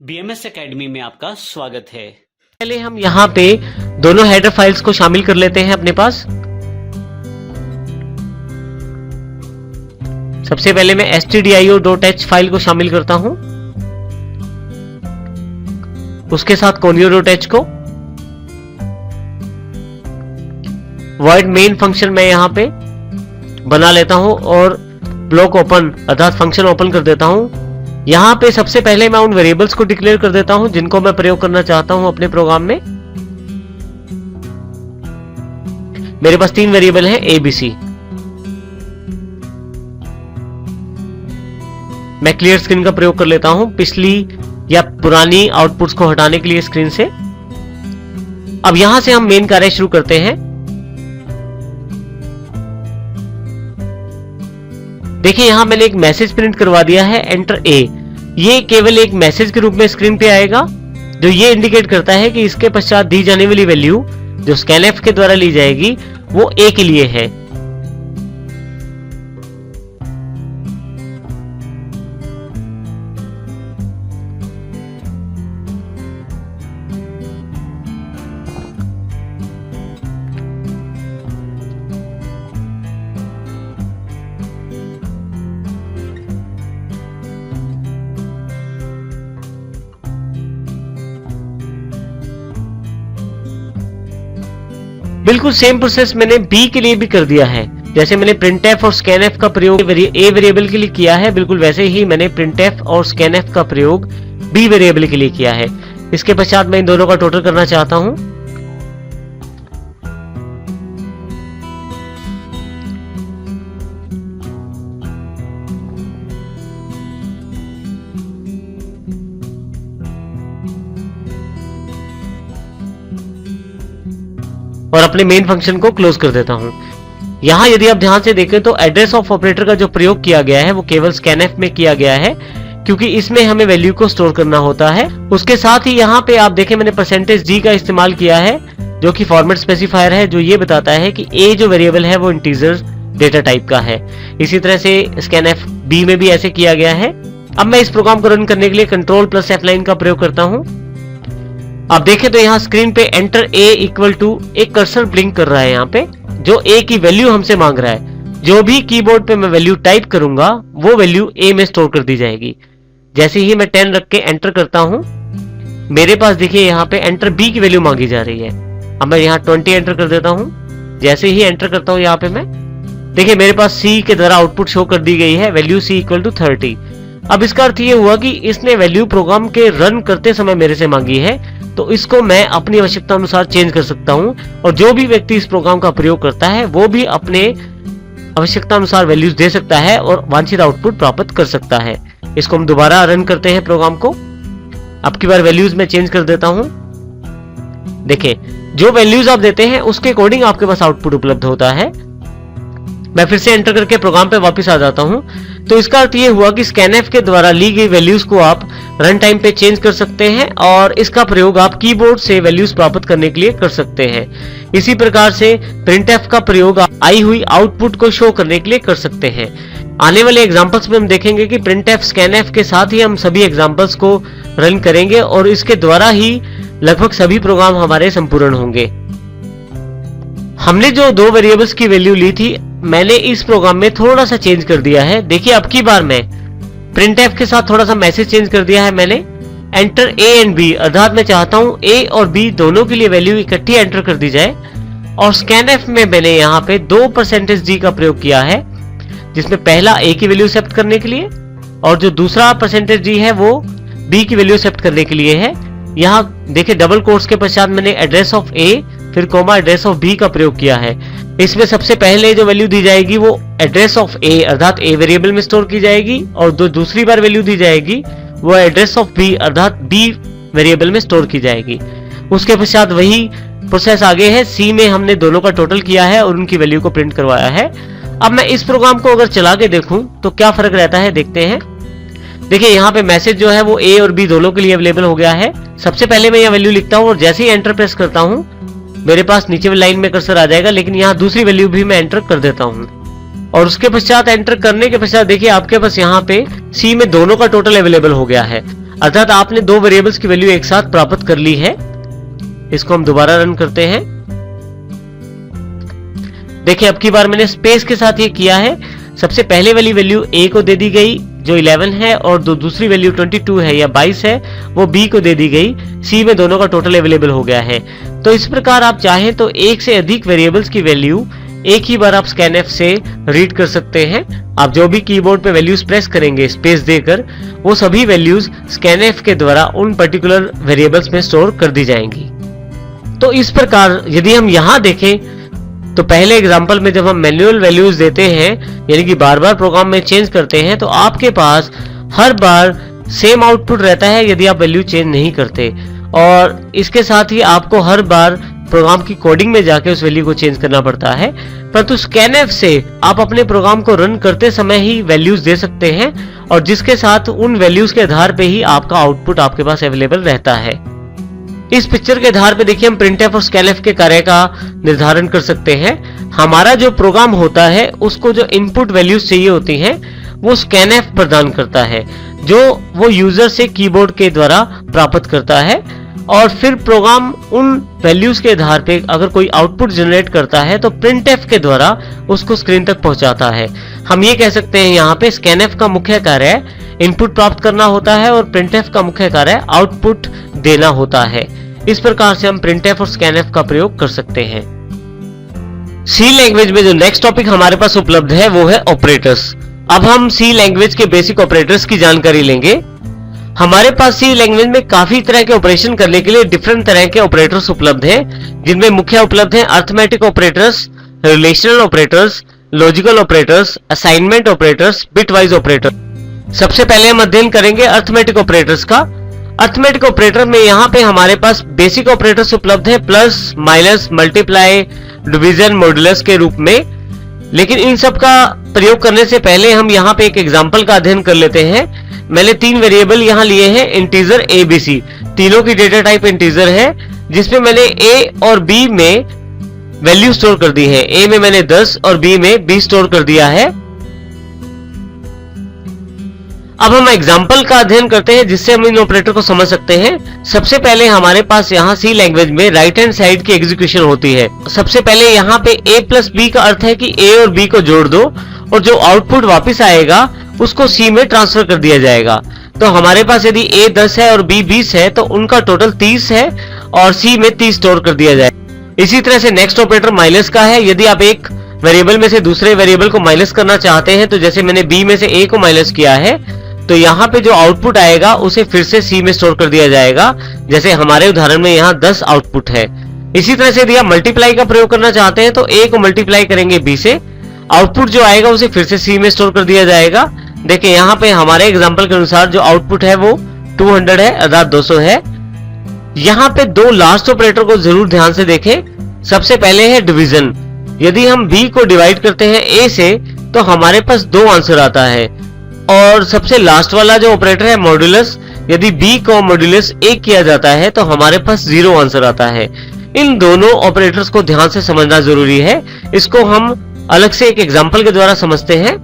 BMS academy में आपका स्वागत है। पहले हम यहाँ पे दोनों हेडर फाइल्स को शामिल कर लेते हैं अपने पास। सबसे पहले मैं stdio.h फाइल को शामिल करता हूं, उसके साथ conio.h को। void main फंक्शन मैं यहाँ पे बना लेता हूं और ब्लॉक ओपन अर्थात फंक्शन ओपन कर देता हूं। यहां पे सबसे पहले मैं उन वेरिएबल्स को डिक्लेयर कर देता हूं जिनको मैं प्रयोग करना चाहता हूं अपने प्रोग्राम में। मेरे पास 3 वेरिएबल हैं ABC। मैं क्लियर स्क्रीन का प्रयोग कर लेता हूं पिछली या पुरानी आउटपुट्स को हटाने के लिए स्क्रीन से। अब यहां से हम मेन कार्य शुरू करते हैं। देखिए यहां मैंने एक मैसेज प्रिंट करवा दिया है एंटर A। ये केवल एक मैसेज के रूप में स्क्रीन पे आएगा जो ये इंडिकेट करता है कि इसके पश्चात दी जाने वाली वैल्यू जो scanf के द्वारा ली जाएगी वो A के लिए है। बिल्कुल सेम प्रोसेस मैंने B के लिए भी कर दिया है। जैसे मैंने printf और scanf का प्रयोग A वेरिएबल के लिए किया है, बिल्कुल वैसे ही मैंने printf और scanf का प्रयोग B वेरिएबल के लिए किया है। इसके पश्चात मैं इन दोनों का टोटल करना चाहता हूं। और अपने मेन फंक्शन को क्लोज कर देता हूं। यहां यदि आप ध्यान से देखें तो एड्रेस ऑफ ऑपरेटर का जो प्रयोग किया गया है वो केवल scanf में किया गया है क्योंकि इसमें हमें वैल्यू को स्टोर करना होता है। उसके साथ ही यहां पे आप देखें मैंने %d का इस्तेमाल किया है जो कि फॉर्मेट स्पेसिफायर है, जो ये बताता है कि A जो वेरिएबल है वो इंटीजर डेटा टाइप का है। इसी तरह से scanf B में भी ऐसे किया गया है। अब मैं इस प्रोग्राम को रन करने के लिए Ctrl+F9 का प्रयोग करता हूं। आप देखें तो यहाँ स्क्रीन पे एंटर A इक्वल टू एक कर्सर ब्लिंक कर रहा है यहाँ पे जो A की वैल्यू हमसे मांग रहा है। जो भी कीबोर्ड पे मैं वैल्यू टाइप करूंगा वो वैल्यू A में स्टोर कर दी जाएगी। जैसे ही मैं 10 रख के एंटर करता हूं मेरे पास देखिए यहाँ पे एंटर B की वैल्यू मांगी जा रही है। अब मैं यहाँ 20 एंटर कर देता हूं। जैसे ही एंटर करता हूं यहाँ पे मैं देखिए मेरे पास C के द्वारा आउटपुट शो कर दी गई है, वैल्यू C इक्वल टू 30। अब इसका अर्थ ये हुआ कि इसने वैल्यू प्रोग्राम के रन करते समय मेरे से मांगी है, तो इसको मैं अपनी आवश्यकता अनुसार चेंज कर सकता हूं और जो भी व्यक्ति इस प्रोग्राम का प्रयोग करता है वो भी अपने आवश्यकता अनुसार वैल्यूज दे सकता है और वांछित आउटपुट प्राप्त कर सकता है। इसको हम दोबारा रन करते हैं प्रोग्राम को। अब की बार वैल्यूज में चेंज कर देता हूं। देखिए जो वैल्यूज आप देते हैं उसके अकॉर्डिंग आपके पास आउटपुट उपलब्ध होता है। मैं फिर से एंटर करके प्रोग्राम पे वापस आ जाता हूं। तो इसका अर्थ ये हुआ कि scanf के द्वारा ली गई वैल्यूज को आप रन टाइम पे चेंज कर सकते हैं और इसका प्रयोग आप कीबोर्ड से वैल्यूज प्राप्त करने के लिए कर सकते हैं। इसी प्रकार से printf का प्रयोग आई हुई आउटपुट को शो करने के लिए कर सकते हैं। आने वाले एग्जांपल्स में हम देखेंगे कि printf scanf के साथ ही हम सभी एग्जांपल्स को रन करेंगे और इसके द्वारा ही लगभग सभी प्रोग्राम हमारे संपूर्ण होंगे। हमने जो 2 वेरिएबल्स की वैल्यू ली थी मैंने इस प्रोग्राम में थोड़ा सा चेंज कर दिया है। देखिए अब की बार मैं printf के साथ थोड़ा सा मैसेज चेंज कर दिया है मैंने। एंटर A एंड B अर्थात मैं चाहता हूं A और B दोनों के लिए वैल्यू इकट्ठी एंटर कर दी जाए और scanf में मैंने यहाँ पे 2%d का प्रयोग किया है जिसमें पहला A की वैल्यू एक्सेप्ट करने के लिए और जो दूसरा %d है वो B की वैल्यू एक्सेप्ट करने के लिए है। यहाँ देखिए डबल कोट्स के पश्चात मैंने एड्रेस ऑफ A फिर कोमा एड्रेस ऑफ B का प्रयोग किया है। इसमें सबसे पहले जो वैल्यू दी जाएगी वो एड्रेस ऑफ A अर्थात A वेरिएबल में स्टोर की जाएगी और जो दूसरी बार वैल्यू दी जाएगी वो एड्रेस ऑफ B अर्थात B वेरिएबल में स्टोर की जाएगी। उसके पश्चात वही प्रोसेस आगे है। C में हमने दोनों का टोटल किया है और उनकी वैल्यू को प्रिंट करवाया है। अब मैं इस प्रोग्राम को अगर चला के देखूं तो क्या फर्क रहता है देखते हैं। देखिए यहाँ पे मैसेज जो है वो A और B दोनों के लिए अवेलेबल हो गया है। सबसे पहले मैं यह वैल्यू लिखता हूँ और जैसे ही एंटर प्रेस करता हूँ मेरे पास नीचे वाली लाइन में कर्सर आ जाएगा, लेकिन यहाँ दूसरी वैल्यू भी मैं एंटर कर देता हूँ और उसके पश्चात एंटर करने के पश्चात देखिए आपके पास यहाँ पे C में दोनों का टोटल अवेलेबल हो गया है। अर्थात आपने दो वेरिएबल्स की वैल्यू एक साथ प्राप्त कर ली है। इसको हम दोबारा रन करते हैं। देखिए अब की बार मैंने स्पेस के साथ ये किया है। सबसे पहले वाली वैल्यू A को दे दी गई जो 11 है, और दूसरी वैल्यू 22 है या 22 है वो B को दे दी गई। C में दोनों का टोटल अवेलेबल हो गया है। तो इस प्रकार आप चाहें तो एक से अधिक वेरिएबल्स की वैल्यू एक ही बार आप scanf से रीड कर सकते हैं। आप जो भी कीबोर्ड पे वैल्यूज प्रेस करेंगे स्पेस देकर, वो सभी वैल्यूज scanf के द्वारा उन पर्टिकुलर वेरिएबल्स में स्टोर कर दी जाएंगी। तो इस प्रकार यदि हम यहाँ देखें तो पहले एग्जांपल में जब हम मैन्युअल वैल्यूज देते हैं, यानी कि बार बार प्रोग्राम में चेंज करते हैं, तो आपके पास हर बार सेम आउटपुट रहता है यदि आप वैल्यू चेंज नहीं करते। और इसके साथ ही आपको हर बार प्रोग्राम की कोडिंग में जाके उस वैल्यू को चेंज करना पड़ता है। परंतु scanf से आप अपने प्रोग्राम को रन करते समय ही वैल्यूज दे सकते हैं, और जिसके साथ उन वैल्यूज के आधार पे ही आपका आउटपुट आपके पास अवेलेबल रहता है। इस पिक्चर के आधार पे देखिए हम printf और scanf के कार्य का निर्धारण कर सकते हैं। हमारा जो प्रोग्राम होता है उसको जो इनपुट वैल्यूज चाहिए होती हैं वो scanf प्रदान करता है, जो वो यूजर से कीबोर्ड के द्वारा प्राप्त करता है, और फिर प्रोग्राम उन वैल्यूज के आधार पे अगर कोई आउटपुट जनरेट करता है तो printf के द्वारा उसको स्क्रीन तक पहुंचाता है। हम ये कह सकते हैं यहाँ पे scanf का मुख्य कार्य इनपुट प्राप्त करना होता है और printf का मुख्य कार्य आउटपुट देना होता है। इस प्रकार से हम printf और scanf का प्रयोग कर सकते हैं। सी लैंग्वेज में जो नेक्स्ट टॉपिक हमारे पास उपलब्ध है वो है ऑपरेटर्स। अब हम सी लैंग्वेज के बेसिक ऑपरेटर्स की जानकारी लेंगे। हमारे पास सी लैंग्वेज में काफी तरह के ऑपरेशन करने के लिए डिफरेंट तरह के ऑपरेटर्स उपलब्ध हैं, जिनमें मुख्य उपलब्ध हैं arithmetic operators, relational operators, logical operators, assignment operators, bitwise operator. सबसे पहले हम अध्ययन करेंगे अर्थमेटिक ऑपरेटर्स का। अर्थमेटिक ऑपरेटर में यहाँ पे हमारे पास बेसिक ऑपरेटर्स उपलब्ध है, plus, minus, multiply, division, modulus के रूप में। लेकिन इन सब का प्रयोग करने से पहले हम यहाँ पे एक एग्जांपल का अध्ययन कर लेते हैं। मैंने तीन वेरिएबल यहाँ लिए हैं, इंटीजर A, B, C। तीनों की डेटा टाइप इंटीजर है, जिसमें मैंने A और B में वैल्यू स्टोर कर दी है। A में मैंने 10 और B में 20 स्टोर कर दिया है। अब हम एग्जाम्पल का अध्ययन करते हैं जिससे हम इन ऑपरेटर को समझ सकते हैं। सबसे पहले हमारे पास यहाँ सी लैंग्वेज में राइट हैंड साइड की एग्जीक्यूशन होती है। सबसे पहले यहाँ पे A प्लस B का अर्थ है कि A और B को जोड़ दो, और जो आउटपुट वापस आएगा उसको C में ट्रांसफर कर दिया जाएगा। तो हमारे पास यदि A 10 है और B 20 है तो उनका टोटल 30 है और C में 30 स्टोर कर दिया जाएगा। इसी तरह से नेक्स्ट ऑपरेटर माइनस का है। यदि आप एक वेरिएबल में से दूसरे वेरिएबल को माइनस करना चाहते हैं, तो जैसे मैंने B में से A को माइनस किया है, तो यहाँ पे जो आउटपुट आएगा उसे फिर से C में स्टोर कर दिया जाएगा, जैसे हमारे उदाहरण में यहाँ 10 आउटपुट है। इसी तरह से यदि आप मल्टीप्लाई का प्रयोग करना चाहते हैं तो A को मल्टीप्लाई करेंगे B से, आउटपुट जो आएगा उसे फिर से C में स्टोर कर दिया जाएगा। देखिए यहाँ पे हमारे एग्जांपल के अनुसार जो आउटपुट है वो 200 है, अर्थात 200 है। यहाँ पे दो लास्ट ऑपरेटर को जरूर ध्यान से देखें। सबसे पहले है डिवीजन। यदि हम B को डिवाइड करते हैं A से तो हमारे पास 2 आंसर आता है। और सबसे लास्ट वाला जो ऑपरेटर है मॉड्यूलस, यदि B को मॉड्यूलस 1 किया जाता है तो हमारे पास 0 आंसर आता है। इन दोनों ऑपरेटर्स को ध्यान से समझना जरूरी है। इसको हम अलग से एक एग्जांपल के द्वारा समझते हैं।